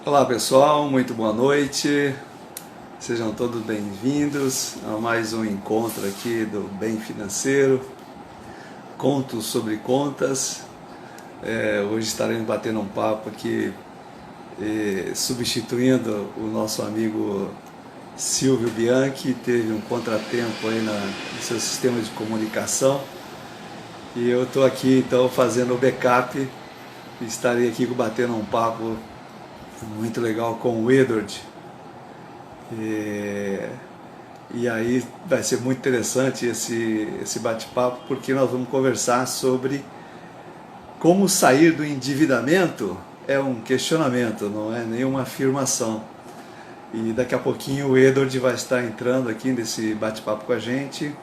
Olá pessoal, muito boa noite, sejam todos bem-vindos a mais um encontro aqui do Bem Financeiro, contos sobre contas. Hoje estaremos batendo um papo aqui, substituindo o nosso amigo Silvio Bianchi, teve um contratempo aí no seu sistema de comunicação e eu estou aqui então fazendo o backup e estarei aqui batendo um papo muito legal com o Edward. E aí vai ser muito interessante esse bate-papo, porque nós vamos conversar sobre como sair do endividamento. É um questionamento, não é nenhuma afirmação. E daqui a pouquinho o Edward vai estar entrando aqui nesse bate-papo com a gente.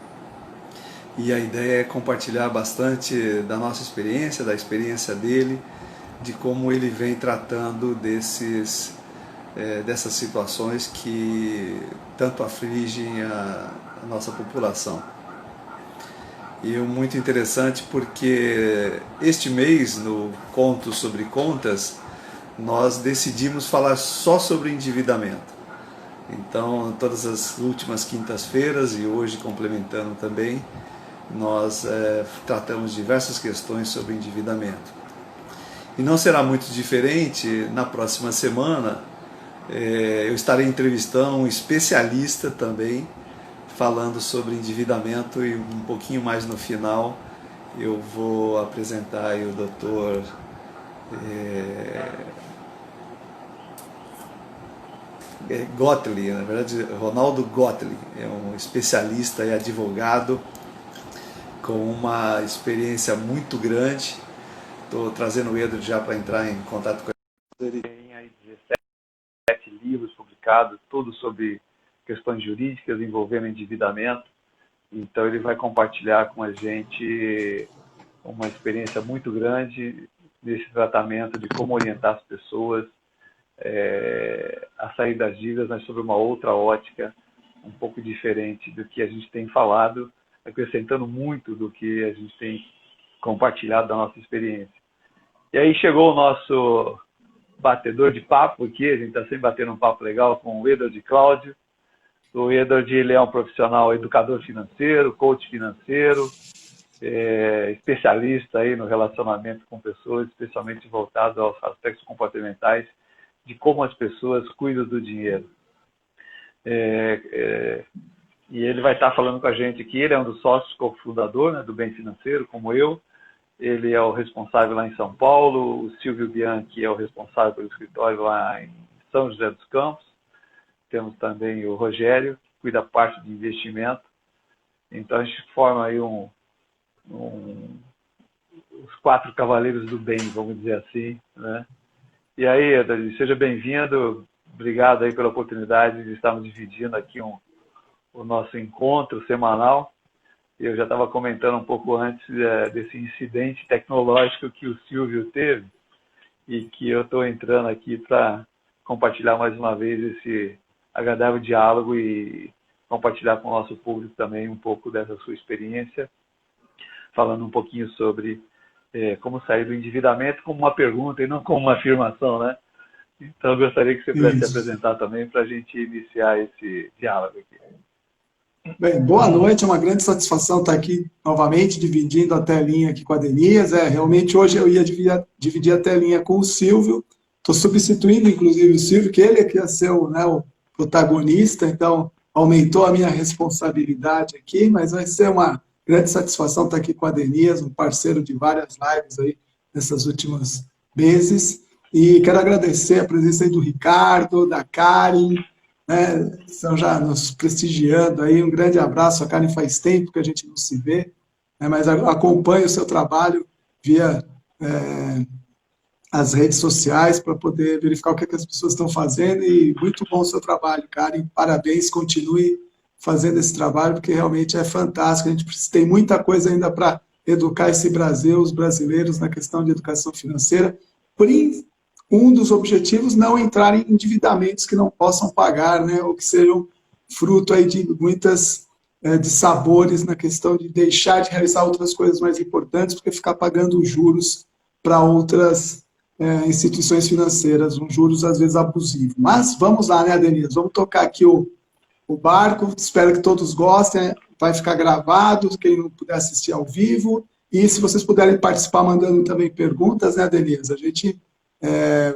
E a ideia é compartilhar bastante da nossa experiência, da experiência dele, de como ele vem tratando dessas situações que tanto afligem a nossa população. E é muito interessante porque este mês, no Contos sobre Contas, nós decidimos falar só sobre endividamento. Então, todas as últimas quintas-feiras e hoje complementando também, nós tratamos diversas questões sobre endividamento. E não será muito diferente na próxima semana. Eu estarei entrevistando um especialista também, falando sobre endividamento, e um pouquinho mais no final eu vou apresentar aí o doutor Gottlieb, na verdade Ronaldo Gottlieb, é um especialista e advogado com uma experiência muito grande. Estou trazendo o Edward já para entrar em contato com ele. Ele tem aí 17 livros publicados, todos sobre questões jurídicas envolvendo endividamento. Então ele vai compartilhar com a gente uma experiência muito grande nesse tratamento de como orientar as pessoas a sair das dívidas, mas sobre uma outra ótica, um pouco diferente do que a gente tem falado, acrescentando muito do que a gente tem compartilhado da nossa experiência. E aí chegou o nosso batedor de papo aqui, a gente está sempre batendo um papo legal com o Edward Cláudio. O Edward, ele é um profissional educador financeiro, coach financeiro, especialista aí no relacionamento com pessoas, especialmente voltado aos aspectos comportamentais de como as pessoas cuidam do dinheiro. E ele vai estar falando com a gente aqui. Ele é um dos sócios cofundador, né, do Bem Financeiro, como eu. Ele é o responsável lá em São Paulo. O Silvio Bianchi é o responsável pelo escritório lá em São José dos Campos. Temos também o Rogério, que cuida da parte de investimento. Então a gente forma aí os 4 cavaleiros do bem, vamos dizer assim, né? E aí, Edward, seja bem-vindo. Obrigado aí pela oportunidade de estarmos dividindo aqui o nosso encontro semanal. Eu já estava comentando um pouco antes desse incidente tecnológico que o Silvio teve e que eu estou entrando aqui para compartilhar mais uma vez esse agradável diálogo e compartilhar com o nosso público também um pouco dessa sua experiência, falando um pouquinho sobre como sair do endividamento como uma pergunta e não como uma afirmação, né? Então eu gostaria que você pudesse se apresentar também para a gente iniciar esse diálogo aqui. Bem, boa noite, é uma grande satisfação estar aqui novamente, dividindo a telinha aqui com a Denise. Realmente hoje eu ia dividir a telinha com o Silvio, estou substituindo inclusive o Silvio, que ele é que ia ser o protagonista, então aumentou a minha responsabilidade aqui, mas vai ser uma grande satisfação estar aqui com a Denise, um parceiro de várias lives aí nessas últimas meses. E quero agradecer a presença aí do Ricardo, da Karen, né, estão já nos prestigiando aí. Um grande abraço. A Karen faz tempo que a gente não se vê, né, mas acompanho o seu trabalho via as redes sociais para poder verificar o que as pessoas estão fazendo. E muito bom o seu trabalho, Karen. Parabéns, continue fazendo esse trabalho, porque realmente é fantástico. A gente tem muita coisa ainda para educar esse Brasil, os brasileiros, na questão de educação financeira. Um dos objetivos, não entrar em endividamentos que não possam pagar, né, ou que sejam fruto aí de muitas dissabores na questão de deixar de realizar outras coisas mais importantes, porque ficar pagando juros para outras instituições financeiras, um juros às vezes abusivo. Mas vamos lá, né, Denise? Vamos tocar aqui o barco, espero que todos gostem, vai ficar gravado, quem não puder assistir ao vivo, e se vocês puderem participar mandando também perguntas, né, Denise? A gente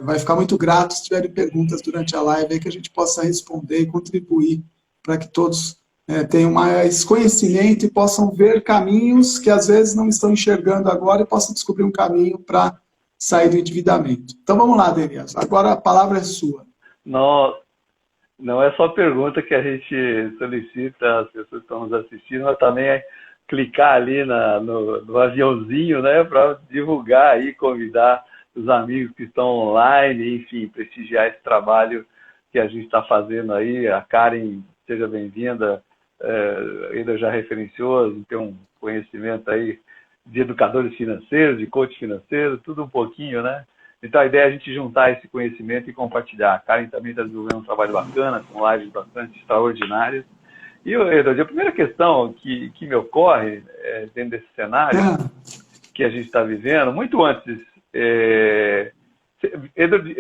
vai ficar muito grato se tiverem perguntas durante a live aí que a gente possa responder e contribuir para que todos tenham mais conhecimento e possam ver caminhos que às vezes não estão enxergando agora e possam descobrir um caminho para sair do endividamento. Então vamos lá, Denise, agora a palavra é sua. Não é só pergunta que a gente solicita às pessoas que estão nos assistindo, mas também é clicar ali no aviãozinho, né, para divulgar aí, convidar os amigos que estão online, enfim, prestigiar esse trabalho que a gente está fazendo aí. A Karen, seja bem-vinda, ainda já referenciou, tem um conhecimento aí de educadores financeiros, de coach financeiro, tudo um pouquinho, né? Então a ideia é a gente juntar esse conhecimento e compartilhar. A Karen também está desenvolvendo um trabalho bacana, com lives bastante extraordinárias. E, Edward, a primeira questão que me ocorre dentro desse cenário que a gente está vivendo, muito antes, Edward,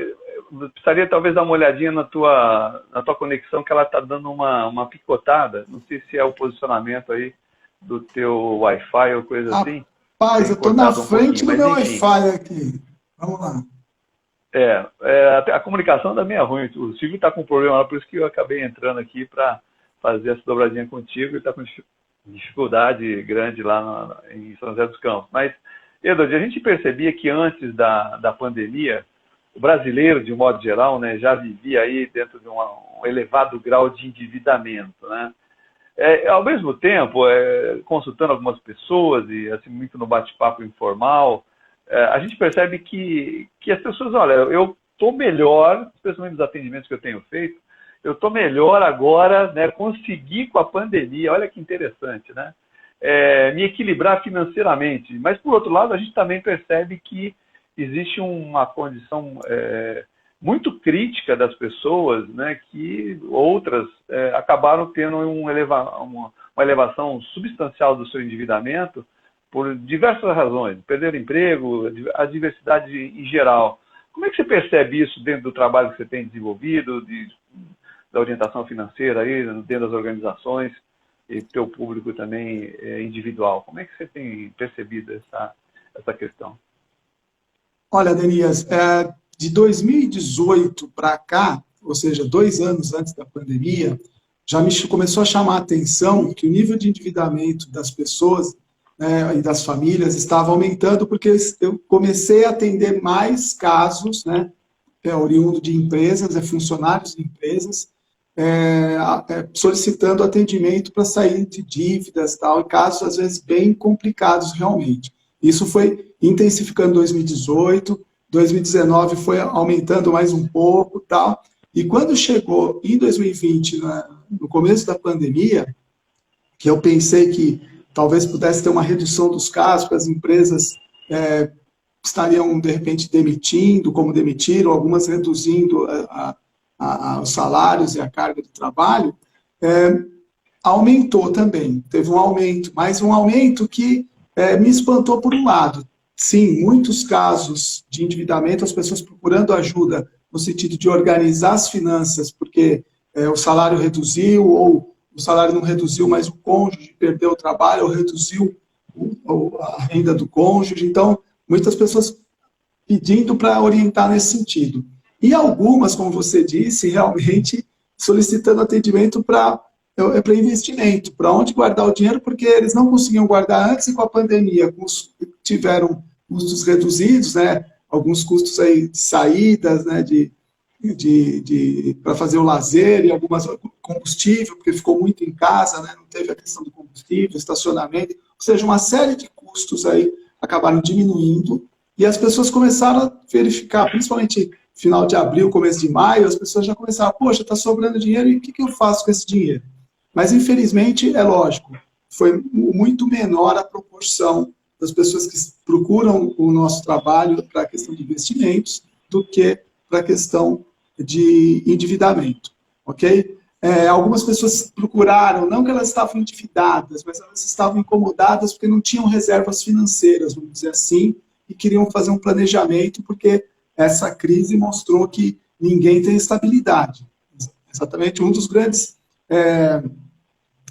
precisaria talvez dar uma olhadinha na tua conexão, que ela está dando uma picotada. Não sei se é o posicionamento aí do teu Wi-Fi ou coisa assim. Rapaz, eu estou na frente do meu Wi-Fi aqui. Vamos lá. A comunicação também é ruim. O Silvio está com um problema lá, por isso que eu acabei entrando aqui para fazer essa dobradinha contigo, e está com dificuldade grande lá em São José dos Campos. Mas, Edward, a gente percebia que antes da pandemia, o brasileiro, de um modo geral, né, já vivia aí dentro de um elevado grau de endividamento, né? Ao mesmo tempo, consultando algumas pessoas e assim, muito no bate-papo informal, a gente percebe que as pessoas, olha, eu estou melhor, especialmente nos atendimentos que eu tenho feito, eu estou melhor agora, né, consegui com a pandemia, olha que interessante, né, me equilibrar financeiramente. Mas, por outro lado, a gente também percebe que existe uma condição muito crítica das pessoas, né, que outras acabaram tendo uma elevação substancial do seu endividamento por diversas razões, perder o emprego, a diversidade em geral. Como é que você percebe isso dentro do trabalho que você tem desenvolvido, da orientação financeira aí, dentro das organizações e teu público também individual? Como é que você tem percebido essa questão? Olha, Denise, de 2018 para cá, ou seja, 2 anos antes da pandemia, já começou a chamar a atenção que o nível de endividamento das pessoas e das famílias estava aumentando, porque eu comecei a atender mais casos, né, oriundo de empresas, funcionários de empresas, solicitando atendimento para sair de dívidas e casos às vezes bem complicados realmente. Isso foi intensificando em 2018, 2019 foi aumentando mais um pouco, tal. E quando chegou em 2020, no começo da pandemia, que eu pensei que talvez pudesse ter uma redução dos casos, porque as empresas estariam, de repente, demitindo, como demitiram, algumas reduzindo os salários e a carga de trabalho, aumentou também. Teve um aumento, mas um aumento que me espantou por um lado. Sim, muitos casos de endividamento, as pessoas procurando ajuda no sentido de organizar as finanças, porque o salário reduziu, ou o salário não reduziu, mas o cônjuge perdeu o trabalho, ou reduziu a renda do cônjuge. Então, muitas pessoas pedindo para orientar nesse sentido. E algumas, como você disse, realmente solicitando atendimento para investimento, para onde guardar o dinheiro, porque eles não conseguiam guardar antes, e com a pandemia tiveram custos reduzidos, né? Alguns custos aí de saídas, né? Para fazer o lazer, e algumas combustível, porque ficou muito em casa, né? Não teve a questão do combustível, estacionamento, ou seja, uma série de custos aí acabaram diminuindo, e as pessoas começaram a verificar, principalmente final de abril, começo de maio, as pessoas já começaram, poxa, está sobrando dinheiro, e o que eu faço com esse dinheiro? Mas, infelizmente, é lógico, foi muito menor a proporção das pessoas que procuram o nosso trabalho para a questão de investimentos do que para a questão de endividamento, ok? Algumas pessoas procuraram, não que elas estavam endividadas, mas elas estavam incomodadas porque não tinham reservas financeiras, vamos dizer assim, e queriam fazer um planejamento porque essa crise mostrou que ninguém tem estabilidade. Exatamente um dos grandes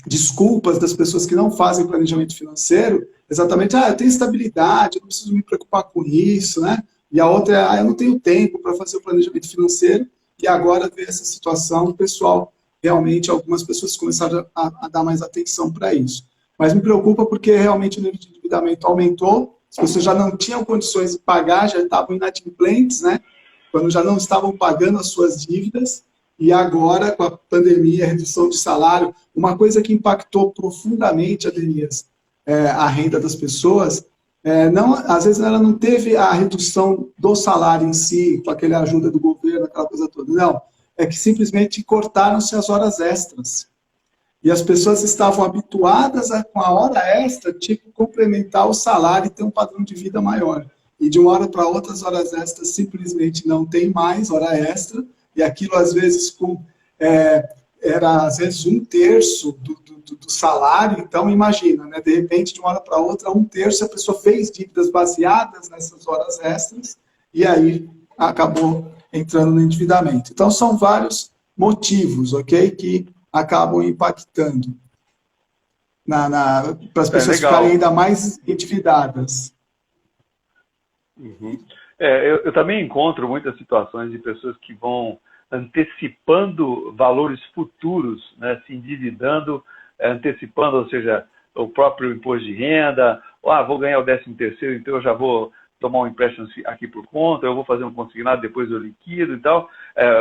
desculpas das pessoas que não fazem planejamento financeiro, exatamente, eu tenho estabilidade, eu não preciso me preocupar com isso, né? E a outra é, eu não tenho tempo para fazer o planejamento financeiro, e agora ver essa situação, o pessoal, realmente, algumas pessoas começaram a dar mais atenção para isso. Mas me preocupa porque realmente o nível de endividamento aumentou, as pessoas já não tinham condições de pagar, já estavam inadimplentes, né? Quando já não estavam pagando as suas dívidas, e agora, com a pandemia, a redução de salário, uma coisa que impactou profundamente, Adenias, a renda das pessoas, às vezes ela não teve a redução do salário em si, com aquela ajuda do governo, aquela coisa toda, não. É que simplesmente cortaram-se as horas extras. E as pessoas estavam habituadas com a hora extra, tipo, complementar o salário e ter um padrão de vida maior. E de uma hora para outra, as horas extras simplesmente não tem mais hora extra, e aquilo, às vezes, era, às vezes, 1/3 do salário. Então, imagina, né? De repente, de uma hora para outra, 1/3, a pessoa fez dívidas baseadas nessas horas extras, e aí acabou entrando no endividamento. Então, são vários motivos, ok? Que acabam impactando para as pessoas ficarem ainda mais endividadas. Uhum. Eu também encontro muitas situações de pessoas que vão antecipando valores futuros, né, se endividando, antecipando, ou seja, o próprio imposto de renda, vou ganhar o 13º, então eu já vou tomar um empréstimo aqui por conta, eu vou fazer um consignado, depois eu liquido e tal,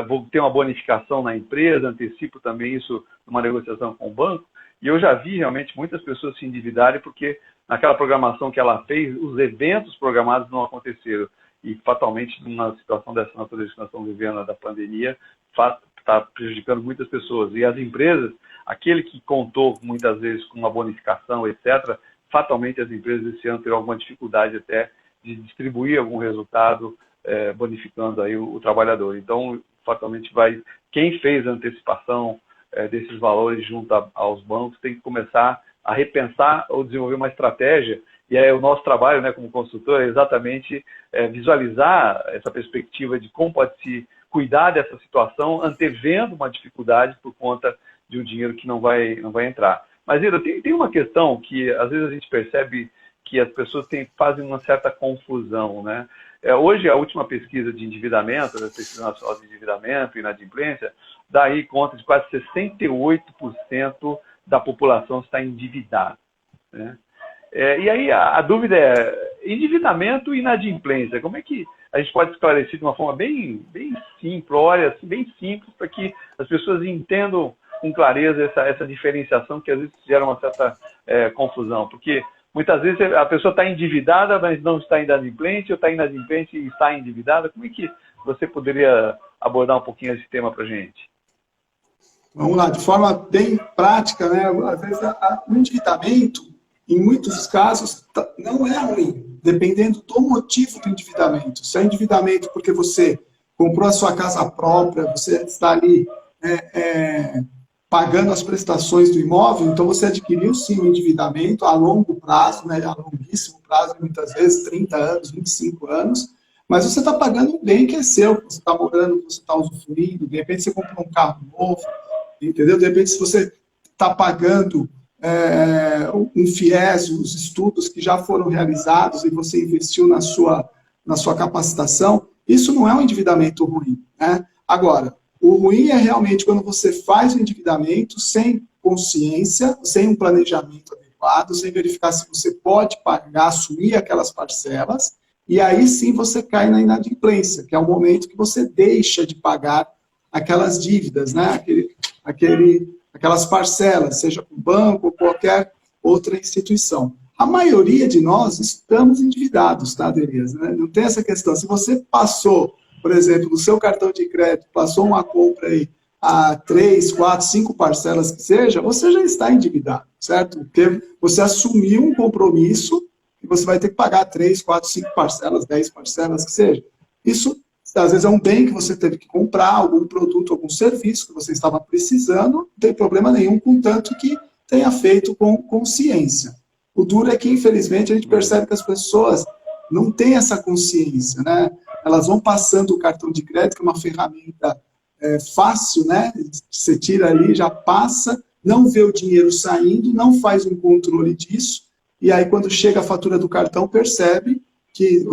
vou ter uma bonificação na empresa, antecipo também isso numa negociação com o banco, e eu já vi realmente muitas pessoas se endividarem porque naquela programação que ela fez, os eventos programados não aconteceram. E fatalmente, numa situação dessa natureza que nós estamos vivendo, da pandemia, está prejudicando muitas pessoas. E as empresas, aquele que contou muitas vezes com uma bonificação, etc., fatalmente as empresas esse ano terão alguma dificuldade até de distribuir algum resultado bonificando aí o trabalhador. Então, fatalmente quem fez a antecipação desses valores junto aos bancos tem que começar a repensar ou desenvolver uma estratégia. E o nosso trabalho, né, como consultor, é exatamente visualizar essa perspectiva de como pode se cuidar dessa situação, antevendo uma dificuldade por conta de um dinheiro que não vai entrar. Mas, Ida, tem uma questão que às vezes a gente percebe que as pessoas fazem uma certa confusão, né? Hoje, a última pesquisa de endividamento, a pesquisa nacional de endividamento e inadimplência, dá aí conta de quase 68% da população está endividada, né? E aí a dúvida é, endividamento e inadimplência, como é que a gente pode esclarecer de uma forma bem simplória, assim, bem simples, para que as pessoas entendam com clareza essa diferenciação que às vezes gera uma certa confusão, porque muitas vezes a pessoa está endividada, mas não está inadimplente, ou está inadimplente e está endividada. Como é que você poderia abordar um pouquinho esse tema para a gente? Vamos lá, de forma bem prática, né? Às vezes o endividamento, em muitos casos, não é ruim, dependendo do motivo do endividamento. Se é endividamento porque você comprou a sua casa própria, você está ali pagando as prestações do imóvel, então você adquiriu sim o endividamento a longo prazo, né, a longuíssimo prazo, muitas vezes 30 anos, 25 anos, mas você está pagando um bem que é seu, você está morando, você está usufruindo, de repente você comprou um carro novo, entendeu? De repente se você está pagando um FIES, os estudos que já foram realizados e você investiu na sua capacitação, isso não é um endividamento ruim, né? Agora, o ruim é realmente quando você faz o endividamento sem consciência, sem um planejamento adequado, sem verificar se você pode pagar, assumir aquelas parcelas, e aí sim você cai na inadimplência, que é o momento que você deixa de pagar aquelas dívidas, né? Aquelas parcelas, seja com o banco ou qualquer outra instituição. A maioria de nós estamos endividados, tá, Denise? Não tem essa questão. Se você passou, por exemplo, no seu cartão de crédito, passou uma compra aí a 3, 4, 5 parcelas que seja, você já está endividado, certo? Porque você assumiu um compromisso que você vai ter que pagar 3, 4, 5 parcelas, 10 parcelas que seja. Isso, às vezes, é um bem que você teve que comprar, algum produto, algum serviço que você estava precisando, não tem problema nenhum, contanto que tenha feito com consciência. O duro é que, infelizmente, a gente percebe que as pessoas não têm essa consciência, né? elas vão passando o cartão de crédito, que é uma ferramenta fácil, né? Você tira ali, já passa, não vê o dinheiro saindo, não faz um controle disso, e aí quando chega a fatura do cartão, percebe que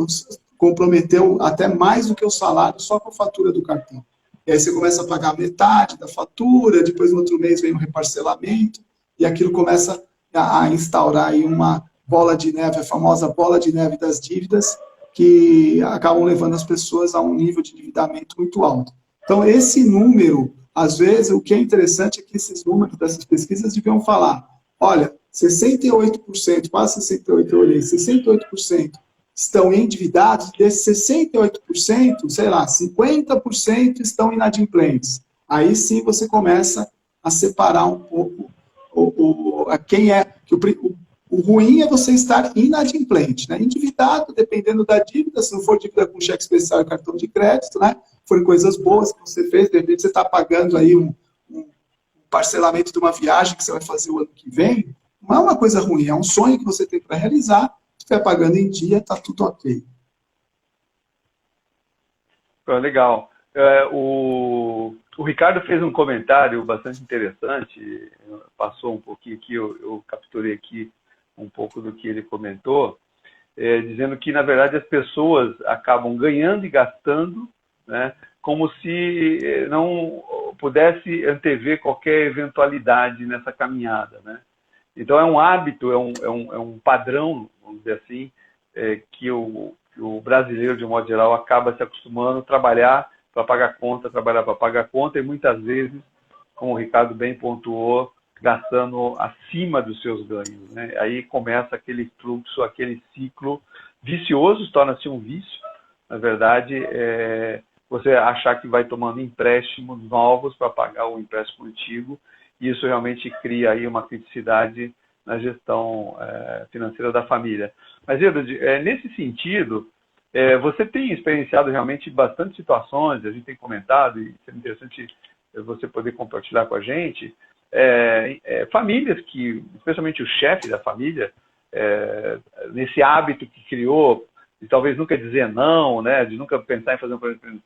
comprometeu até mais do que o salário só com a fatura do cartão. E aí você começa a pagar metade da fatura, depois no outro mês vem um reparcelamento, e aquilo começa a instaurar aí uma bola de neve, a famosa bola de neve das dívidas, que acabam levando as pessoas a um nível de endividamento muito alto. Então, esse número, às vezes, o que é interessante é que esses números dessas pesquisas deviam falar, olha, 68%, quase 68%, eu olhei, 68% estão endividados, desses 68%, sei lá, 50% estão inadimplentes. Aí sim você começa a separar um pouco quem é, que o ruim é você estar inadimplente, né? Endividado, dependendo da dívida, se não for dívida com cheque especial e cartão de crédito, né? Forem coisas boas que você fez, de repente você está pagando aí um parcelamento de uma viagem que você vai fazer o ano que vem, não é uma coisa ruim, é um sonho que você tem para realizar, se estiver pagando em dia, está tudo ok. Legal. O Ricardo fez um comentário bastante interessante, passou um pouquinho aqui, eu capturei aqui um pouco do que ele comentou, dizendo que, na verdade, as pessoas acabam ganhando e gastando, né, como se não pudesse antever qualquer eventualidade nessa caminhada, né? Então, é um hábito, é um padrão, vamos dizer assim, que o brasileiro, de um modo geral, acaba se acostumando a trabalhar para pagar conta, trabalhar para pagar conta, e muitas vezes, como o Ricardo bem pontuou, gastando acima dos seus ganhos, né? Aí começa aquele fluxo, aquele ciclo vicioso, torna-se um vício, na verdade, você achar que vai tomando empréstimos novos para pagar o empréstimo antigo, e isso realmente cria aí uma criticidade na gestão financeira da família. Mas, Edward, nesse sentido, você tem experienciado realmente bastante situações, a gente tem comentado, e seria interessante você poder compartilhar com a gente, famílias que, especialmente o chefe da família, nesse hábito que criou, de talvez nunca dizer não, né, de nunca pensar em fazer um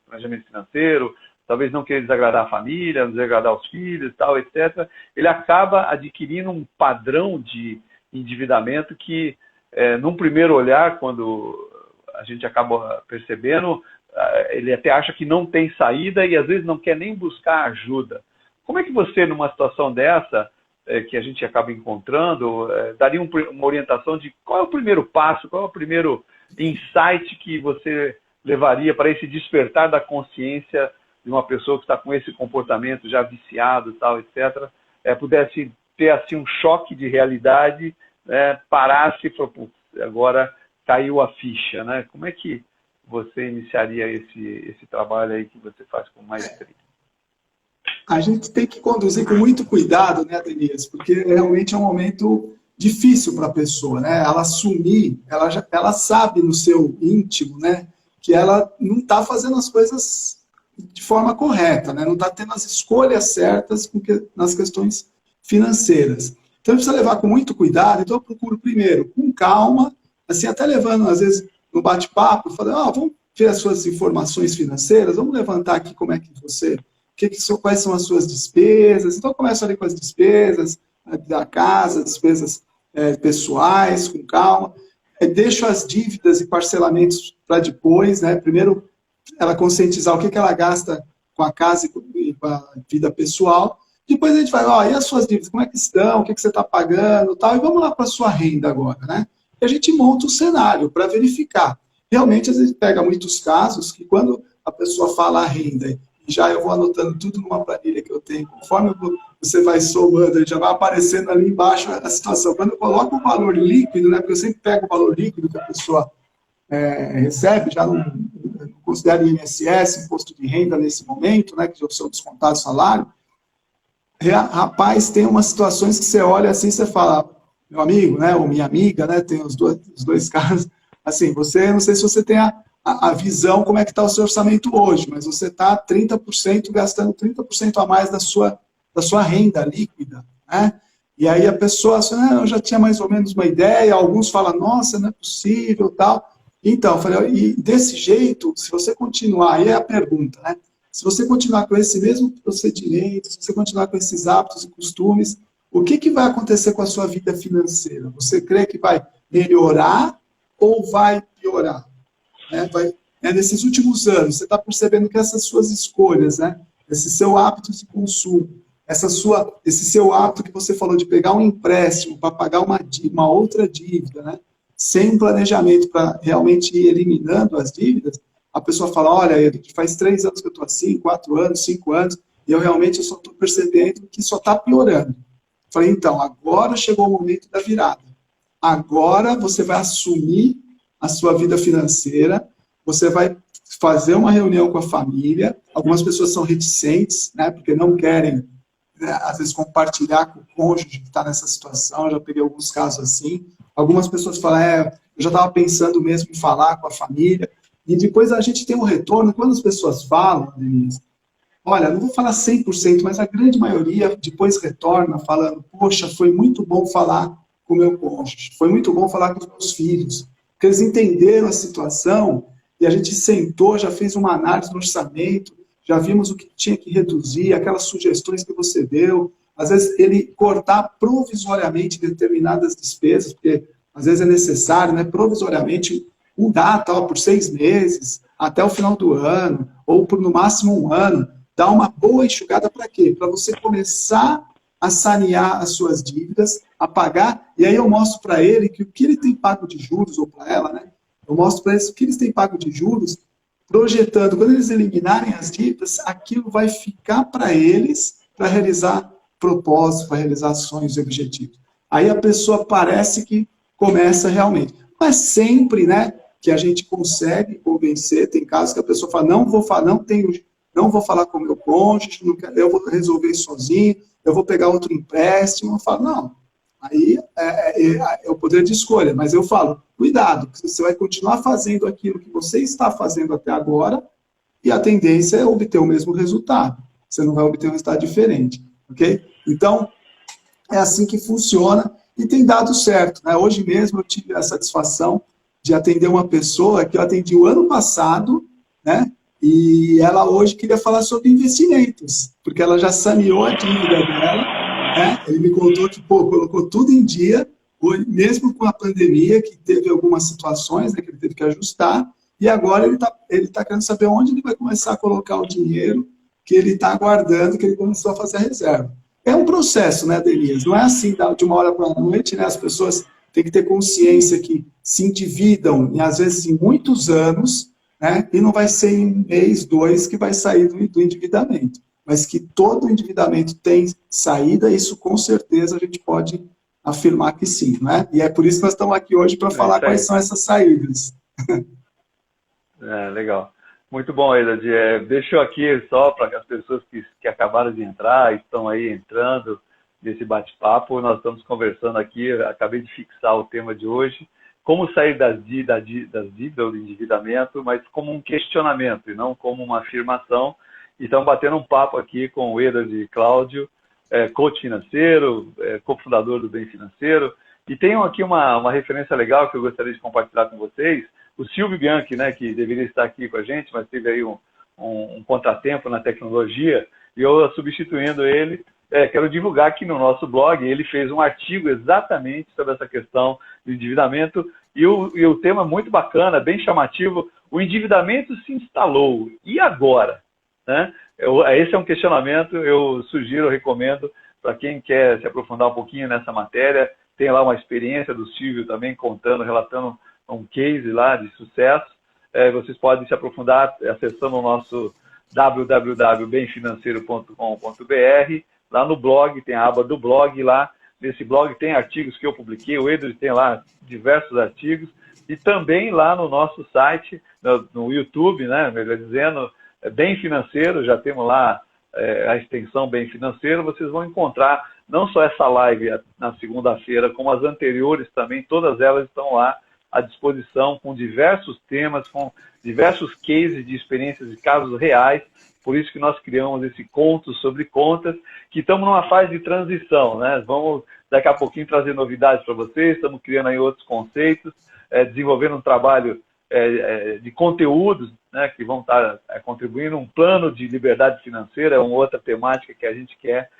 planejamento financeiro, talvez não querer desagradar a família, não desagradar os filhos, tal, etc., ele acaba adquirindo um padrão de endividamento que, num primeiro olhar, quando a gente acaba percebendo, ele até acha que não tem saída e às vezes não quer nem buscar ajuda. Como é que você, numa situação dessa, que a gente acaba encontrando, daria uma orientação de qual é o primeiro passo, qual é o primeiro insight que você levaria para esse despertar da consciência de uma pessoa que está com esse comportamento já viciado, tal, etc., pudesse ter assim um choque de realidade, parasse e falar, agora caiu a ficha, né? Como é que você iniciaria esse trabalho aí que você faz com maestria? A gente tem que conduzir com muito cuidado, né, Denise? Porque realmente é um momento difícil para a pessoa, né? Ela assumir, ela sabe no seu íntimo, né, que ela não está fazendo as coisas de forma correta, né? Não está tendo as escolhas certas nas questões financeiras. Então, precisa levar com muito cuidado. Então, eu procuro primeiro, com calma, assim, até levando, às vezes, no bate-papo, falando, vamos ver as suas informações financeiras, vamos levantar aqui como é que você... quais são as suas despesas. Então, começa ali com as despesas da casa, despesas pessoais, com calma. Deixo as dívidas e parcelamentos para depois, né? Primeiro, ela conscientizar o que ela gasta com a casa e com a vida pessoal. Depois a gente vai, e as suas dívidas, como é que estão? O que você está pagando? Tal, e vamos lá para a sua renda agora, né? E a gente monta o cenário para verificar. Realmente, a gente pega muitos casos que quando a pessoa fala a renda, já eu vou anotando tudo numa planilha que eu tenho, conforme você vai somando, já vai aparecendo ali embaixo a situação. Quando eu coloco o valor líquido, né, porque eu sempre pego o valor líquido que a pessoa recebe, já não considero INSS, imposto de renda nesse momento, né, que já são descontados salário, rapaz, tem umas situações que você olha assim, você fala, meu amigo, né, ou minha amiga, né, tem os dois casos, assim, você, não sei se você tem a visão, como é que está o seu orçamento hoje, mas você está 30%, gastando 30% a mais da sua renda líquida, né? E aí a pessoa, assim, eu já tinha mais ou menos uma ideia, alguns falam, nossa, não é possível, tal. Então, eu falei, e desse jeito, se você continuar, aí é a pergunta, né? Se você continuar com esse mesmo procedimento, se você continuar com esses hábitos e costumes, o que, que vai acontecer com a sua vida financeira? Você crê que vai melhorar ou vai piorar? Nesses últimos anos, você está percebendo que essas suas escolhas, né? Esse seu hábito de consumo, esse seu hábito que você falou de pegar um empréstimo para pagar uma outra dívida, né? Sem um planejamento para realmente ir eliminando as dívidas, a pessoa fala, olha, Edith, faz 3 anos que eu estou assim, 4 anos, 5 anos, e eu realmente só estou percebendo que só está piorando. Eu falei, então, agora chegou o momento da virada. Agora você vai assumir a sua vida financeira, você vai fazer uma reunião com a família. Algumas pessoas são reticentes, né, porque não querem, né, às vezes, compartilhar com o cônjuge que está nessa situação. Eu já peguei alguns casos assim. Algumas pessoas falam, eu já estava pensando mesmo em falar com a família. E depois a gente tem um retorno. Quando as pessoas falam, Denise, olha, não vou falar 100%, mas a grande maioria depois retorna falando, poxa, foi muito bom falar com o meu cônjuge, foi muito bom falar com os meus filhos, porque eles entenderam a situação e a gente sentou, já fez uma análise do orçamento, já vimos o que tinha que reduzir, aquelas sugestões que você deu, às vezes ele cortar provisoriamente determinadas despesas, porque às vezes é necessário, né, provisoriamente mudar por 6 meses, até o final do ano, ou por no máximo 1 ano, dar uma boa enxugada para quê? Para você começar a sanear as suas dívidas, a pagar, e aí eu mostro para ele que o que ele tem pago de juros, ou para ela, né? Eu mostro para eles o que eles têm pago de juros, projetando, quando eles eliminarem as dívidas, aquilo vai ficar para eles para realizar propósitos, para realizar sonhos e objetivos. Aí a pessoa parece que começa realmente. Mas sempre, né, que a gente consegue convencer, tem casos que a pessoa fala, não vou falar com o meu cônjuge, eu vou resolver isso sozinho, eu vou pegar outro empréstimo. Eu falo, não, aí é o poder de escolha, mas eu falo, cuidado, você vai continuar fazendo aquilo que você está fazendo até agora e a tendência é obter o mesmo resultado, você não vai obter um resultado diferente, ok? Então, é assim que funciona e tem dado certo, né? Hoje mesmo eu tive a satisfação de atender uma pessoa que eu atendi o ano passado, né? E ela hoje queria falar sobre investimentos, porque ela já saneou a dívida dela, né? Ele me contou que, colocou tudo em dia, mesmo com a pandemia, que teve algumas situações, né, que ele teve que ajustar, e agora ele tá querendo saber onde ele vai começar a colocar o dinheiro que ele está aguardando, que ele começou a fazer a reserva. É um processo, né, Denise? Não é assim de uma hora para a noite, né? As pessoas têm que ter consciência que se endividam, e às vezes em muitos anos, né? E não vai ser em 1 mês, 2 que vai sair do endividamento. Mas que todo endividamento tem saída, isso com certeza a gente pode afirmar que sim, né? E é por isso que nós estamos aqui hoje para falar quais são essas saídas. Legal. Muito bom, Edad. Deixo aqui só para as pessoas que acabaram de entrar, estão aí entrando nesse bate-papo. Nós estamos conversando aqui, acabei de fixar o tema de hoje, como sair das dívidas ou do endividamento, mas como um questionamento e não como uma afirmação. E estamos batendo um papo aqui com o Edad Cláudio, coach financeiro, cofundador do Bem Financeiro. E tenho aqui uma referência legal que eu gostaria de compartilhar com vocês. O Silvio Bianchi, né, que deveria estar aqui com a gente, mas teve aí um contratempo na tecnologia, e eu substituindo ele, quero divulgar aqui no nosso blog, ele fez um artigo exatamente sobre essa questão do endividamento, e o tema muito bacana, bem chamativo, o endividamento se instalou, e agora? Né? Esse é um questionamento, eu sugiro, eu recomendo, para quem quer se aprofundar um pouquinho nessa matéria, tem lá uma experiência do Silvio também, relatando um case lá de sucesso. Vocês podem se aprofundar acessando o nosso www.bemfinanceiro.com.br. Lá no blog, tem a aba do blog lá. Nesse blog tem artigos que eu publiquei, o Edad tem lá diversos artigos. E também lá no nosso site, no YouTube, né, melhor dizendo, Bem Financeiro, já temos lá a extensão Bem Financeiro. Vocês vão encontrar não só essa live na segunda-feira, como as anteriores também, todas elas estão lá à disposição, com diversos temas, com diversos cases de experiências de casos reais. Por isso que nós criamos esse conto sobre contas, que estamos numa fase de transição, né? Vamos daqui a pouquinho trazer novidades para vocês, estamos criando aí outros conceitos, desenvolvendo um trabalho de conteúdos, né, que vão estar contribuindo, um plano de liberdade financeira, é uma outra temática que a gente quer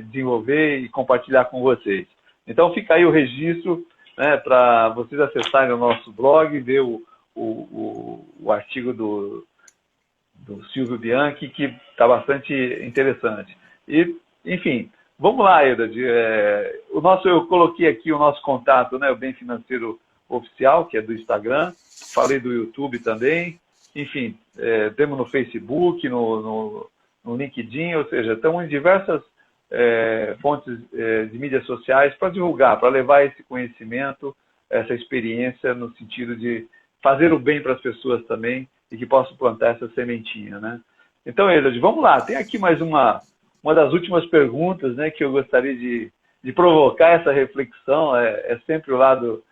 desenvolver e compartilhar com vocês. Então fica aí o registro, né, para vocês acessarem o nosso blog, ver o artigo do Silvio Bianchi, que está bastante interessante. E, enfim, vamos lá, Edward. Eu coloquei aqui o nosso contato, né, o Bem Financeiro Oficial, que é do Instagram, falei do YouTube também, enfim, temos no Facebook, no LinkedIn, ou seja, estamos em diversas fontes de mídias sociais para divulgar, para levar esse conhecimento, essa experiência no sentido de fazer o bem para as pessoas também e que possam plantar essa sementinha, né? Então, Edward, vamos lá. Tem aqui mais uma das últimas perguntas, né, que eu gostaria de provocar essa reflexão. É sempre o lado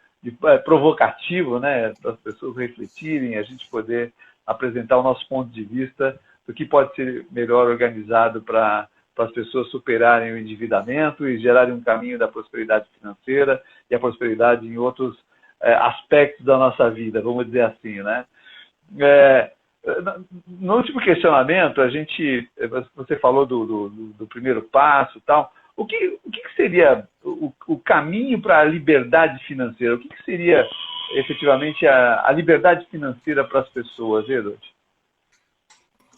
provocativo, né, para as pessoas refletirem, a gente poder apresentar o nosso ponto de vista do que pode ser melhor organizado para as pessoas superarem o endividamento e gerarem um caminho da prosperidade financeira e a prosperidade em outros aspectos da nossa vida, vamos dizer assim, né? No último questionamento, você falou do primeiro passo e tal. O que seria o caminho para a liberdade financeira? O que seria efetivamente a liberdade financeira para as pessoas, Edward?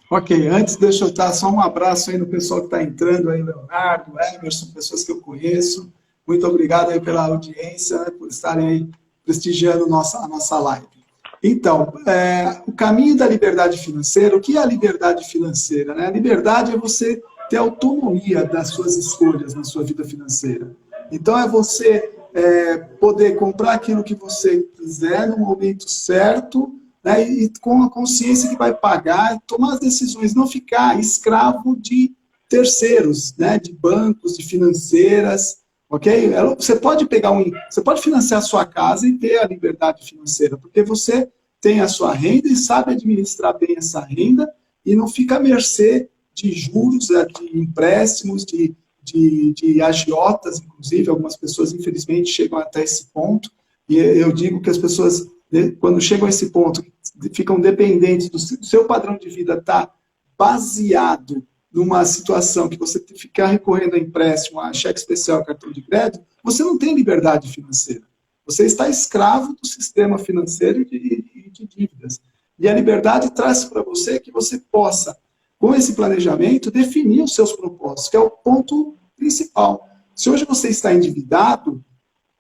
Ok, antes deixa eu dar só um abraço aí no pessoal que está entrando aí, Leonardo, Emerson, pessoas que eu conheço. Muito obrigado aí pela audiência, né, por estarem aí prestigiando a nossa live. Então, o caminho da liberdade financeira, o que é a liberdade financeira? Né? A liberdade é você ter autonomia das suas escolhas na sua vida financeira. Então, é você poder comprar aquilo que você quiser no momento certo, né, e com a consciência que vai pagar, tomar as decisões, não ficar escravo de terceiros, né, de bancos, de financeiras, ok? Você pode você pode financiar a sua casa e ter a liberdade financeira, porque você tem a sua renda e sabe administrar bem essa renda e não fica à mercê de juros, de empréstimos, de agiotas, inclusive. Algumas pessoas, infelizmente, chegam até esse ponto, e eu digo que as pessoas, quando chegam a esse ponto, ficam dependentes do seu padrão de vida estar baseado numa situação que você ficar recorrendo a empréstimo, a cheque especial, cartão de crédito, você não tem liberdade financeira. Você está escravo do sistema financeiro e de dívidas. E a liberdade traz para você que você possa, com esse planejamento, definir os seus propósitos, que é o ponto principal. Se hoje você está endividado,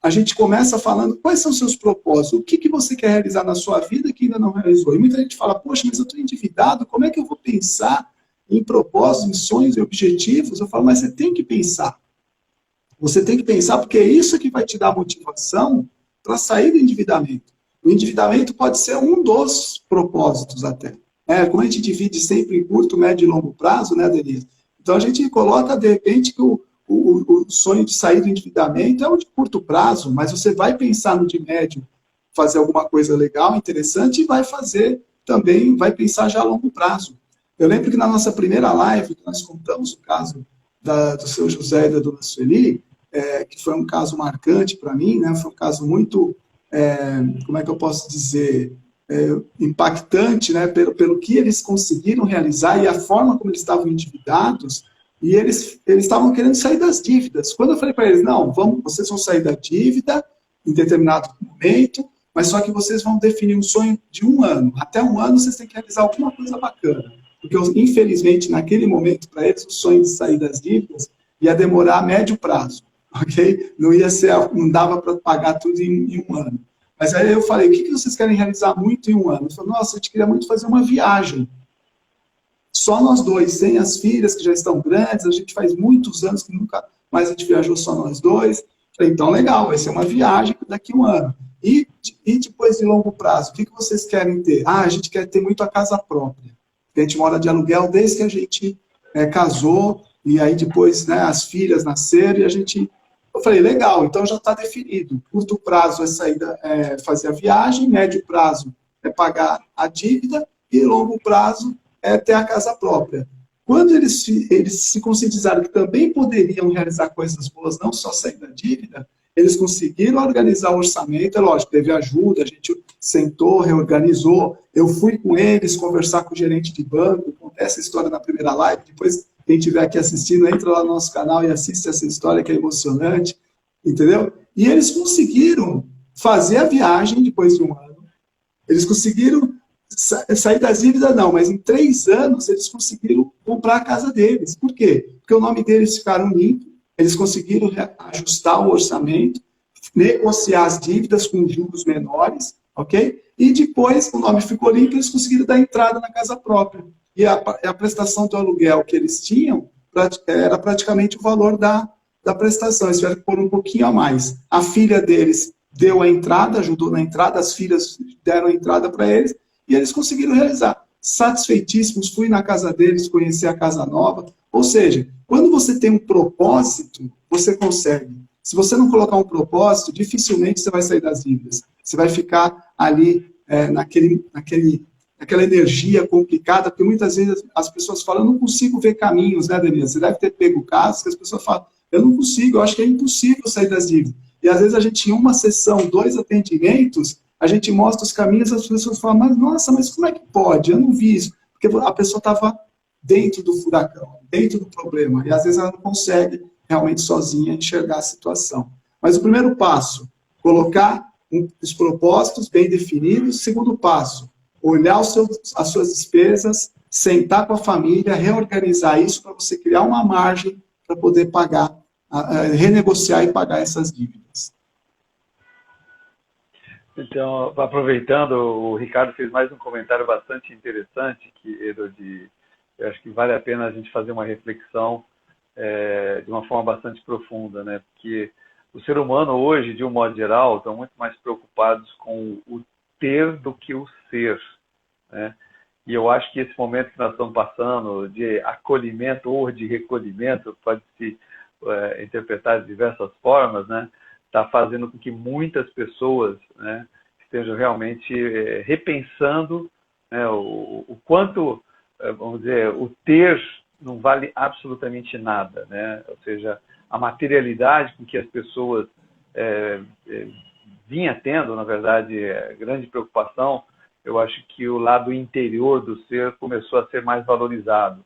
a gente começa falando quais são os seus propósitos, o que você quer realizar na sua vida que ainda não realizou. E muita gente fala, poxa, mas eu estou endividado, como é que eu vou pensar em propósitos, em sonhos e objetivos? Eu falo, mas você tem que pensar. Você tem que pensar porque é isso que vai te dar motivação para sair do endividamento. O endividamento pode ser um dos propósitos até. Como a gente divide sempre em curto, médio e longo prazo, né, Denise? Então a gente coloca, de repente, que o sonho de sair do endividamento é o de curto prazo, mas você vai pensar no de médio, fazer alguma coisa legal, interessante, e vai fazer também, vai pensar já a longo prazo. Eu lembro que na nossa primeira live, nós contamos o caso do seu José e da dona Sueli, que foi um caso marcante para mim, né? Foi um caso muito, como é que eu posso dizer, impactante, né? Pelo que eles conseguiram realizar e a forma como eles estavam endividados, e eles estavam querendo sair das dívidas. Quando eu falei para eles, não, vocês vão sair da dívida em determinado momento, mas só que vocês vão definir um sonho de 1 ano. Até 1 ano vocês têm que realizar alguma coisa bacana. Porque, infelizmente, naquele momento, para eles, o sonho de sair das dívidas ia demorar a médio prazo, ok? Não dava para pagar tudo em 1 ano. Mas aí eu falei, o que vocês querem realizar muito em 1 ano? Eles falaram, nossa, a gente queria muito fazer uma viagem. Só nós dois, sem as filhas, que já estão grandes, a gente faz muitos anos que nunca mais a gente viajou só nós dois. Falei, então, legal, vai ser uma viagem daqui a 1 ano. E depois de longo prazo, o que vocês querem ter? A gente quer ter muito a casa própria. A gente mora de aluguel desde que a gente casou, e aí depois, né, as filhas nasceram, e eu falei, legal, então já está definido. Curto prazo é fazer a viagem, médio prazo é pagar a dívida, e longo prazo é ter a casa própria. Quando eles se conscientizaram que também poderiam realizar coisas boas, não só sair da dívida, eles conseguiram organizar o orçamento, é lógico, teve ajuda, a gente sentou, reorganizou. Eu fui com eles conversar com o gerente de banco, contei essa história na primeira live. Depois, quem estiver aqui assistindo, entra lá no nosso canal e assiste essa história que é emocionante, entendeu? E eles conseguiram fazer a viagem depois de um ano. Eles conseguiram sair das dívidas, não, mas em 3 anos eles conseguiram comprar a casa deles. Por quê? Porque o nome deles ficaram limpo, eles conseguiram ajustar o orçamento, negociar as dívidas com juros menores, ok? E depois o nome ficou limpo, eles conseguiram dar entrada na casa própria. E a prestação do aluguel que eles tinham era praticamente o valor da prestação. Eles tiveram que pôr um pouquinho a mais. A filha deles deu a entrada, ajudou na entrada, as filhas deram a entrada para eles, e eles conseguiram realizar. Satisfeitíssimos, fui na casa deles, conheci a casa nova. Ou seja, quando você tem um propósito, você consegue. Se você não colocar um propósito, dificilmente você vai sair das dívidas. Você vai ficar ali naquela energia complicada, porque muitas vezes as pessoas falam, eu não consigo ver caminhos, né, Denise? Você deve ter pego casos que as pessoas falam, eu não consigo, eu acho que é impossível sair das dívidas. E às vezes a gente, em uma sessão, 2 atendimentos, a gente mostra os caminhos, as pessoas falam, mas nossa, mas como é que pode? Eu não vi isso. Porque a pessoa estava dentro do furacão, dentro do problema. E às vezes ela não consegue realmente sozinha enxergar a situação. Mas o primeiro passo, colocar os propósitos bem definidos. Segundo passo, olhar as suas despesas, sentar com a família, reorganizar isso para você criar uma margem para poder pagar, renegociar e pagar essas dívidas. Então, aproveitando, o Ricardo fez mais um comentário bastante interessante, eu acho que vale a pena a gente fazer uma reflexão de uma forma bastante profunda, né? Porque o ser humano hoje, de um modo geral, estão muito mais preocupados com o ter do que o ser, né? E eu acho que esse momento que nós estamos passando de acolhimento ou de recolhimento, pode se interpretar de diversas formas, né? Está fazendo com que muitas pessoas, né, estejam realmente repensando, né, o quanto, vamos dizer, o ter não vale absolutamente nada, né? Ou seja, a materialidade com que as pessoas vinha tendo, na verdade, grande preocupação. Eu acho que o lado interior do ser começou a ser mais valorizado.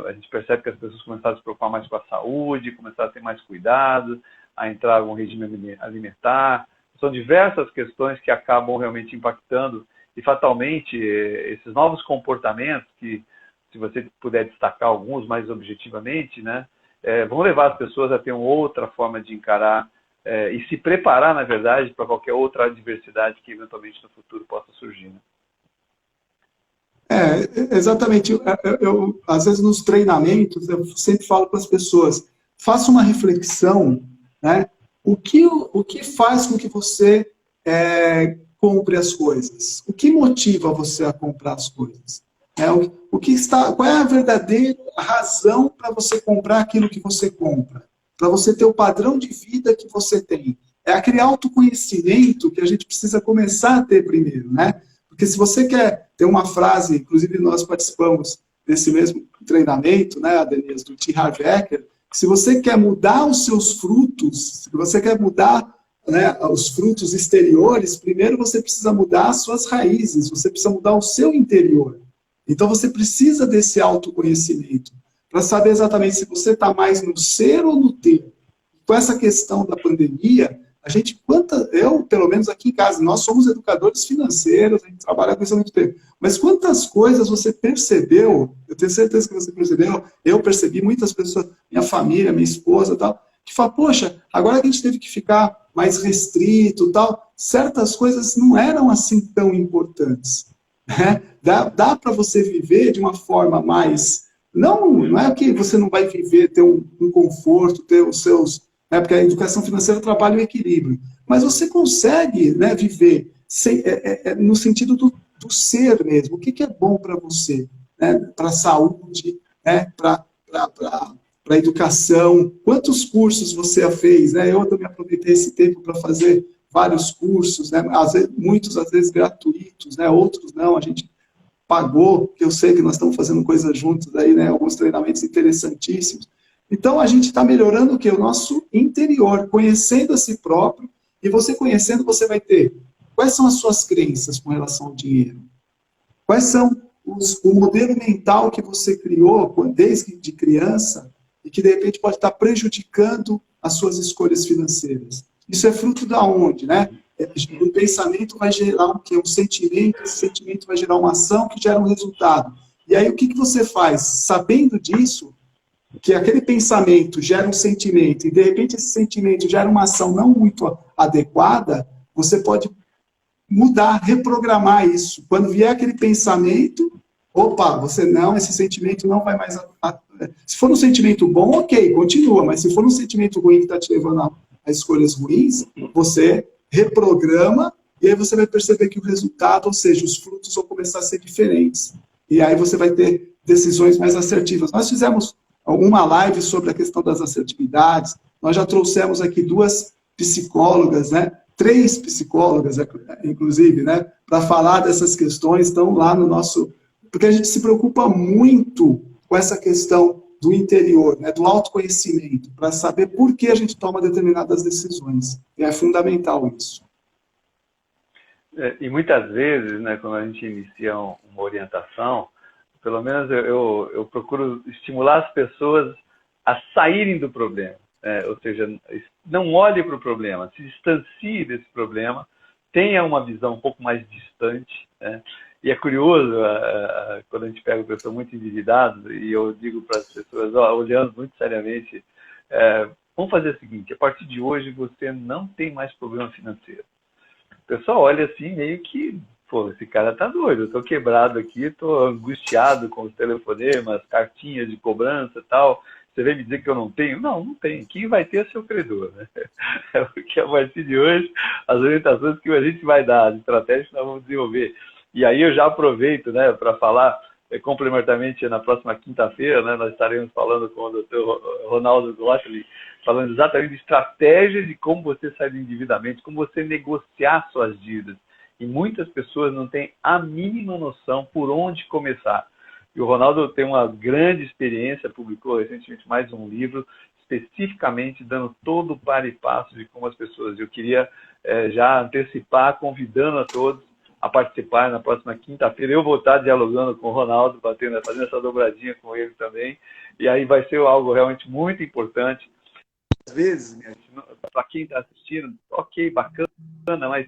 A gente percebe que as pessoas começaram a se preocupar mais com a saúde, começaram a ter mais cuidado, a entrar em algum regime alimentar. São diversas questões que acabam realmente impactando e, fatalmente, esses novos comportamentos, que, se você puder destacar alguns mais objetivamente, né, vão levar as pessoas a ter uma outra forma de encarar e se preparar, na verdade, para qualquer outra adversidade que, eventualmente, no futuro possa surgir, né? Exatamente. Eu, às vezes, nos treinamentos, eu sempre falo para as pessoas, faça uma reflexão, né? O que faz com que você compre as coisas? O que motiva você a comprar as coisas? Qual é a verdadeira razão para você comprar aquilo que você compra? Para você ter o padrão de vida que você tem. É aquele autoconhecimento que a gente precisa começar a ter primeiro, né? Porque se você quer ter uma frase, inclusive nós participamos desse mesmo treinamento, né, Denise, do T. Harv Eker, se você quer mudar os seus frutos, se você quer mudar, né, os frutos exteriores, primeiro você precisa mudar as suas raízes, você precisa mudar o seu interior. Então você precisa desse autoconhecimento, para saber exatamente se você está mais no ser ou no ter. Com essa questão da pandemia, eu, pelo menos aqui em casa, nós somos educadores financeiros, a gente trabalha com isso há muito tempo, mas quantas coisas você percebeu, eu tenho certeza que você percebeu, eu percebi, muitas pessoas, minha família, minha esposa, tal, que falam, poxa, agora que a gente teve que ficar mais restrito, tal, certas coisas não eram assim tão importantes, né? Dá para você viver de uma forma mais, não é que você não vai viver, ter um conforto, ter os seus, porque a educação financeira trabalha o equilíbrio. Mas você consegue, né, viver no sentido do ser mesmo. O que é bom para você? Né? Para a saúde, né? Para a educação. Quantos cursos você fez? Né? Eu também aproveitei esse tempo para fazer vários cursos, né? Muitos às vezes gratuitos, né? Outros não, a gente pagou, porque eu sei que nós estamos fazendo coisas juntos aí, né? Alguns treinamentos interessantíssimos. Então, a gente está melhorando o quê? O nosso interior, conhecendo a si próprio, e você conhecendo, você vai ter quais são as suas crenças com relação ao dinheiro? Quais são o modelo mental que você criou desde de criança e que, de repente, pode estar prejudicando as suas escolhas financeiras? Isso é fruto da onde, né? Um pensamento vai gerar um sentimento, esse sentimento vai gerar uma ação que gera um resultado. E aí, o que você faz? Sabendo disso, que aquele pensamento gera um sentimento, e de repente esse sentimento gera uma ação não muito adequada, você pode mudar, reprogramar isso. Quando vier aquele pensamento, opa, esse sentimento não vai mais... Se for um sentimento bom, ok, continua, mas se for um sentimento ruim que está te levando a escolhas ruins, você reprograma, e aí você vai perceber que o resultado, ou seja, os frutos vão começar a ser diferentes. E aí você vai ter decisões mais assertivas. Nós fizemos uma live sobre a questão das assertividades, nós já trouxemos aqui 2 psicólogas, né? 3 psicólogas, inclusive, né? Para falar dessas questões, estão lá no nosso... Porque a gente se preocupa muito com essa questão do interior, né? Do autoconhecimento, para saber por que a gente toma determinadas decisões. E é fundamental isso. E muitas vezes, né, quando a gente inicia uma orientação, pelo menos eu procuro estimular as pessoas a saírem do problema. Ou seja, não olhe para o problema, se distancie desse problema, tenha uma visão um pouco mais distante. Né? E é curioso, quando a gente pega pessoas muito endividadas, e eu digo para as pessoas, olhando muito seriamente, vamos fazer o seguinte, a partir de hoje você não tem mais problema financeiro. O pessoal olha assim, meio que, pô, esse cara tá doido, eu tô quebrado aqui, tô angustiado com os telefonemas, cartinhas de cobrança e tal. Você vem me dizer que eu não tenho? Não, não tem. Quem vai ter é seu credor, né? É porque a partir de hoje, as orientações que a gente vai dar, as estratégias que nós vamos desenvolver. E aí eu já aproveito, né, para falar complementarmente na próxima quinta-feira, né, nós estaremos falando com o Dr. Ronaldo Gottlieb, falando exatamente de estratégias de como você sair do endividamento, como você negociar suas dívidas. E muitas pessoas não têm a mínima noção por onde começar. E o Ronaldo tem uma grande experiência, publicou recentemente mais um livro, especificamente dando todo o par e passo de como as pessoas... Eu queria já antecipar, convidando a todos a participar na próxima quinta-feira. Eu vou estar dialogando com o Ronaldo, fazendo essa dobradinha com ele também. E aí vai ser algo realmente muito importante. Às vezes, para quem está assistindo, ok, bacana, mas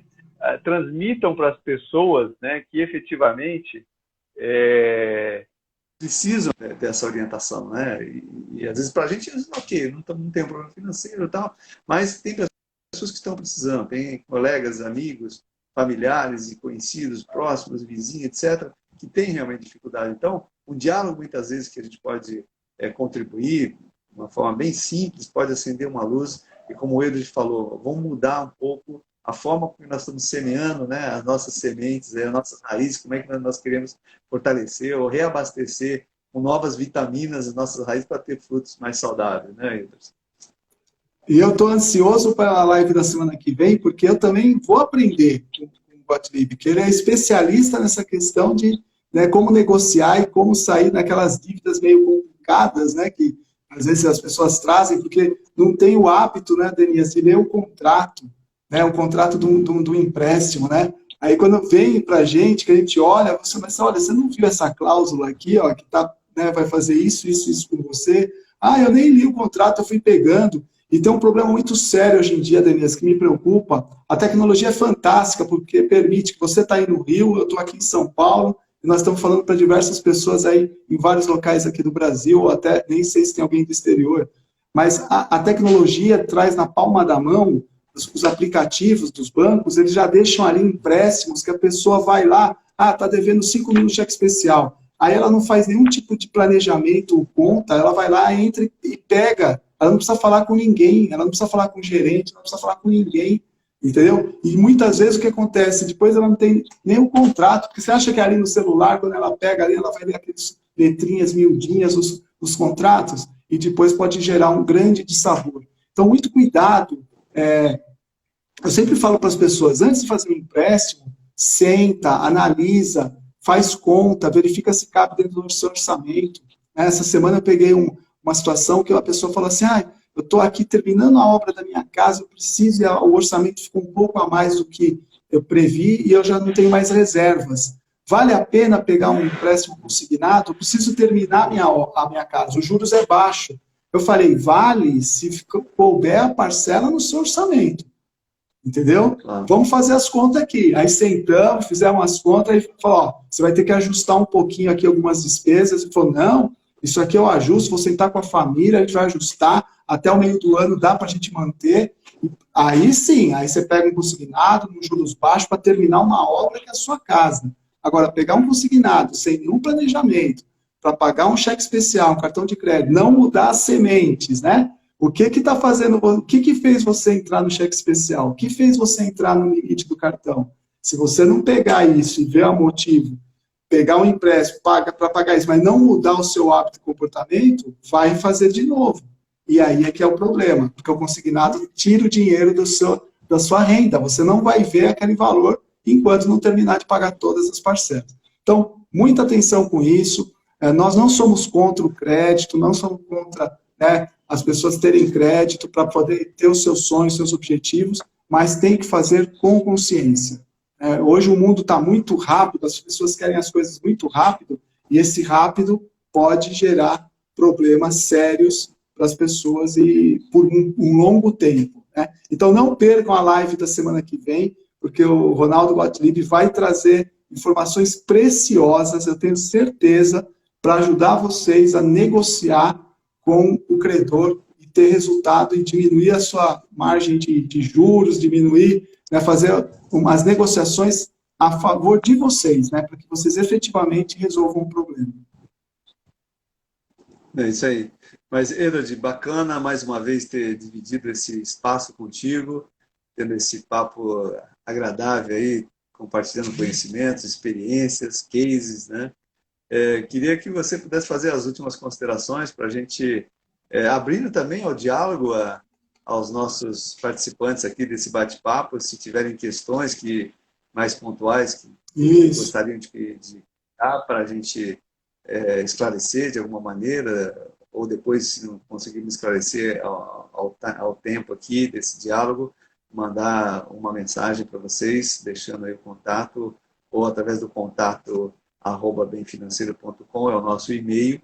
transmitam para as pessoas, né, que efetivamente... precisam dessa orientação, né? E às vezes para a gente, ok, não tem um problema financeiro e tal, mas tem pessoas que estão precisando, tem colegas, amigos, familiares e conhecidos, próximos, vizinhos, etc., que têm realmente dificuldade. Então, um diálogo, muitas vezes, que a gente pode contribuir, de uma forma bem simples, pode acender uma luz, e como o Edward falou, vamos mudar um pouco a forma como nós estamos semeando, né, as nossas sementes, as nossas raízes, como é que nós queremos fortalecer ou reabastecer com novas vitaminas as nossas raízes para ter frutos mais saudáveis, né, Edward? E eu estou ansioso para a live da semana que vem, porque eu também vou aprender com o Gottlieb, que ele é especialista nessa questão de, né, como negociar e como sair daquelas dívidas meio complicadas, né, que às vezes as pessoas trazem, porque não tem o hábito, né, Denise, de ler o contrato, né, o contrato do empréstimo, né? Aí quando vem para a gente, que a gente olha, você não viu essa cláusula aqui, ó, que tá, né, vai fazer isso com você? Eu nem li o contrato, eu fui pegando. E tem um problema muito sério hoje em dia, Denise, que me preocupa. A tecnologia é fantástica, porque permite que você está aí no Rio, eu estou aqui em São Paulo, e nós estamos falando para diversas pessoas aí em vários locais aqui do Brasil, ou até nem sei se tem alguém do exterior. Mas a tecnologia traz na palma da mão, os aplicativos dos bancos, eles já deixam ali empréstimos que a pessoa vai lá, está devendo 5 mil no cheque especial. Aí ela não faz nenhum tipo de planejamento ou conta, ela vai lá, entra e pega. Ela não precisa falar com ninguém, ela não precisa falar com o gerente, ela não precisa falar com ninguém, entendeu? E muitas vezes o que acontece? Depois ela não tem nem o contrato, porque você acha que ali no celular, quando ela pega ali, ela vai ler aquelas letrinhas miudinhas, os contratos, e depois pode gerar um grande dissabor. Então, muito cuidado. Eu sempre falo para as pessoas, antes de fazer um empréstimo, senta, analisa, faz conta, verifica se cabe dentro do seu orçamento. Essa semana eu peguei uma situação que a pessoa falou assim, eu estou aqui terminando a obra da minha casa, eu preciso, e o orçamento ficou um pouco a mais do que eu previ e eu já não tenho mais reservas. Vale a pena pegar um empréstimo consignado? Eu preciso terminar a minha casa, os juros é baixo. Eu falei, vale se couber a parcela no seu orçamento. Entendeu? Claro. Vamos fazer as contas aqui. Aí sentamos, fizemos as contas e falou, ó, você vai ter que ajustar um pouquinho aqui algumas despesas. Ele falou, não, isso aqui eu ajusto, vou sentar com a família, a gente vai ajustar, até o meio do ano dá para a gente manter. Aí sim, aí você pega um consignado, nos juros baixos, para terminar uma obra que é a sua casa. Agora, pegar um consignado sem nenhum planejamento, para pagar um cheque especial, um cartão de crédito, não mudar as sementes, né? O que está fazendo, o que fez você entrar no cheque especial? O que fez você entrar no limite do cartão? Se você não pegar isso e ver o motivo, pegar um empréstimo para pagar isso, mas não mudar o seu hábito de comportamento, vai fazer de novo. E aí é que é o problema, porque o consignado tira o dinheiro da sua renda. Você não vai ver aquele valor enquanto não terminar de pagar todas as parcelas. Então, muita atenção com isso. Nós não somos contra o crédito, não somos contra, né, as pessoas terem crédito para poder ter os seus sonhos, seus objetivos, mas tem que fazer com consciência. Hoje o mundo está muito rápido, as pessoas querem as coisas muito rápido, e esse rápido pode gerar problemas sérios para as pessoas e por um longo tempo. Né? Então não percam a live da semana que vem, porque o Ronaldo Gottlieb vai trazer informações preciosas, eu tenho certeza, para ajudar vocês a negociar com o credor e ter resultado e diminuir a sua margem de juros, diminuir, né, fazer umas negociações a favor de vocês, né, para que vocês efetivamente resolvam o problema. É isso aí. Mas, Edward, bacana mais uma vez ter dividido esse espaço contigo, tendo esse papo agradável aí, compartilhando conhecimentos, experiências, cases, né? Queria que você pudesse fazer as últimas considerações para a gente, abrindo também ao diálogo aos nossos participantes aqui desse bate-papo, se tiverem questões mais pontuais que gostariam de dar para a gente esclarecer de alguma maneira, ou depois, se não conseguirmos esclarecer ao tempo aqui desse diálogo, mandar uma mensagem para vocês, deixando aí o contato, ou através do contato @bemfinanceiro.com, é o nosso e-mail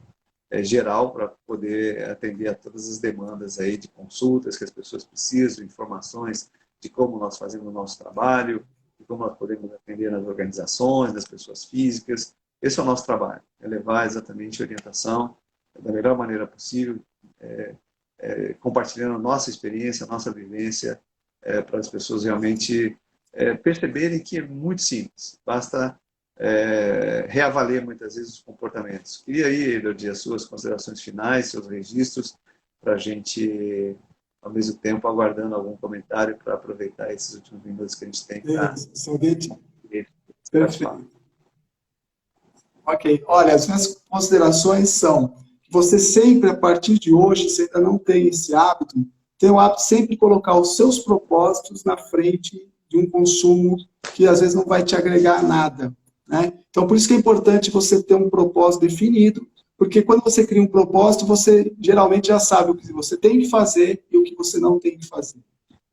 geral para poder atender a todas as demandas aí de consultas que as pessoas precisam, informações de como nós fazemos o nosso trabalho, de como nós podemos atender nas organizações, nas pessoas físicas. Esse é o nosso trabalho, é levar exatamente a orientação da melhor maneira possível, compartilhando a nossa experiência, a nossa vivência, para as pessoas realmente perceberem que é muito simples, basta reavaler muitas vezes os comportamentos. Queria aí, Edward, as suas considerações finais, seus registros, para a gente, ao mesmo tempo, aguardando algum comentário para aproveitar esses últimos minutos que a gente tem para... Perfeito. Ok, olha, as minhas considerações são que você sempre, a partir de hoje, se ainda não tem esse hábito, tem o hábito de sempre colocar os seus propósitos na frente de um consumo que às vezes não vai te agregar nada. Né? Então, por isso que é importante você ter um propósito definido, porque quando você cria um propósito, você geralmente já sabe o que você tem que fazer e o que você não tem que fazer.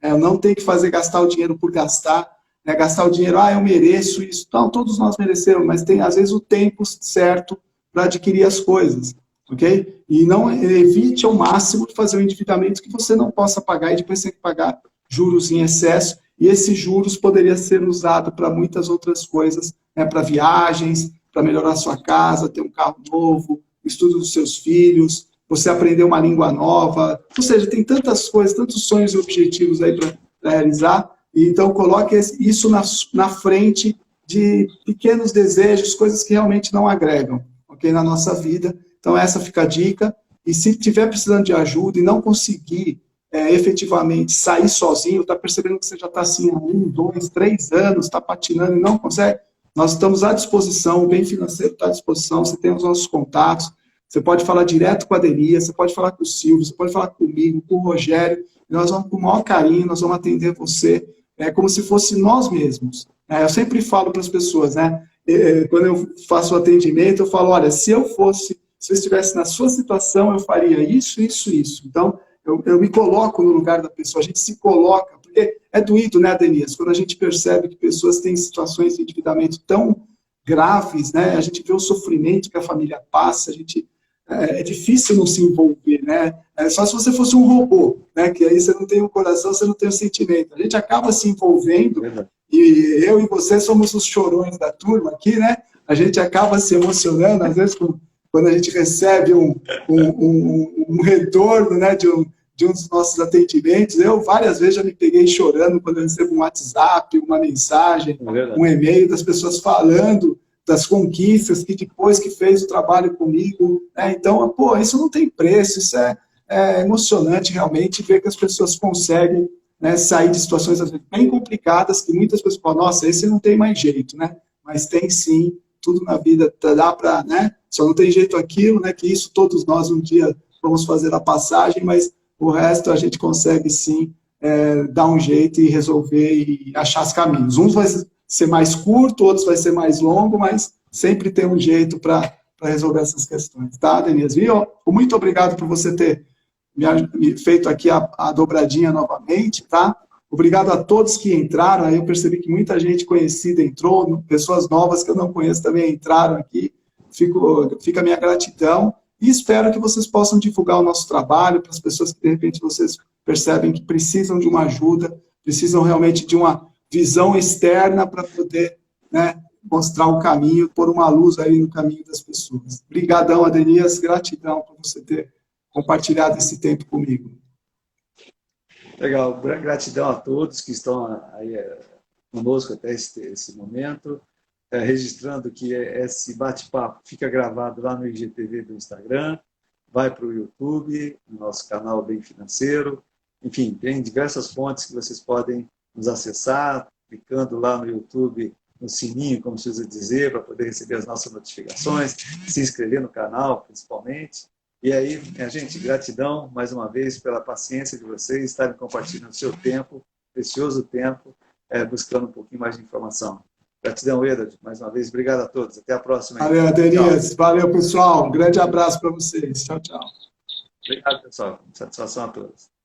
Não tem que fazer gastar o dinheiro por gastar, né? Gastar o dinheiro, eu mereço isso. Não, todos nós merecemos, mas tem às vezes o tempo certo para adquirir as coisas. Ok? E não evite ao máximo de fazer um endividamento que você não possa pagar e depois tem que pagar juros em excesso, e esses juros poderiam ser usados para muitas outras coisas, né, para viagens, para melhorar a sua casa, ter um carro novo, estudo dos seus filhos, você aprender uma língua nova, ou seja, tem tantas coisas, tantos sonhos e objetivos aí para realizar, e então coloque isso na frente de pequenos desejos, coisas que realmente não agregam, ok, na nossa vida. Então essa fica a dica, e se estiver precisando de ajuda e não conseguir efetivamente sair sozinho, está percebendo que você já está assim há 1, 2, 3 anos, está patinando e não consegue, nós estamos à disposição, o Bem Financeiro está à disposição, você tem os nossos contatos, você pode falar direto com a Denia, você pode falar com o Silvio, você pode falar comigo, com o Rogério, e nós vamos com o maior carinho, nós vamos atender você como se fosse nós mesmos. Eu sempre falo para as pessoas, né, quando eu faço o atendimento, eu falo, olha, se eu estivesse na sua situação, eu faria isso, isso, isso. Então, eu me coloco no lugar da pessoa, a gente se coloca, porque porque é doído, né, Denise? Quando a gente percebe que pessoas têm situações de endividamento tão graves, né? A gente vê o sofrimento que a família passa, é difícil não se envolver, né? É só se você fosse um robô, né? Que aí você não tem o coração, você não tem o sentimento. A gente acaba se envolvendo, e eu e você somos os chorões da turma aqui, né? A gente acaba se emocionando, às vezes, quando a gente recebe um retorno, né, de um dos nossos atendimentos. Eu, várias vezes, já me peguei chorando quando eu recebo um WhatsApp, uma mensagem, um e-mail das pessoas falando das conquistas que depois que fez o trabalho comigo, né? Então, pô, isso não tem preço, isso é emocionante realmente ver que as pessoas conseguem, né, sair de situações às vezes bem complicadas, que muitas pessoas falam, nossa, esse não tem mais jeito, né? Mas tem sim, tudo na vida dá para, né? Só não tem jeito aquilo, né? Que isso todos nós um dia vamos fazer a passagem, mas o resto a gente consegue sim dar um jeito e resolver e achar os caminhos. Uns vai ser mais curto, outros vai ser mais longo, mas sempre tem um jeito para resolver essas questões, tá, Denise? E muito obrigado por você ter me feito aqui a dobradinha novamente, tá? Obrigado a todos que entraram, aí eu percebi que muita gente conhecida entrou, pessoas novas que eu não conheço também entraram aqui, fica a minha gratidão, e espero que vocês possam divulgar o nosso trabalho para as pessoas que, de repente, vocês percebem que precisam de uma ajuda, precisam realmente de uma visão externa para poder, né, mostrar o caminho, pôr uma luz aí no caminho das pessoas. Obrigadão, Adenias, gratidão por você ter compartilhado esse tempo comigo. Legal, gratidão a todos que estão aí conosco até esse momento. Registrando que esse bate-papo fica gravado lá no IGTV do Instagram, vai para o YouTube, no nosso canal Bem Financeiro. Enfim, tem diversas fontes que vocês podem nos acessar, clicando lá no YouTube, no sininho, como se usa dizer, para poder receber as nossas notificações, se inscrever no canal, principalmente. E aí, minha gente, gratidão mais uma vez pela paciência de vocês estarem compartilhando o seu tempo, precioso tempo, buscando um pouquinho mais de informação. Gratidão, Edward, mais uma vez. Obrigado a todos. Até a próxima. Valeu, Denise. Valeu, pessoal. Um grande abraço para vocês. Tchau, tchau. Obrigado, pessoal. Satisfação a todos.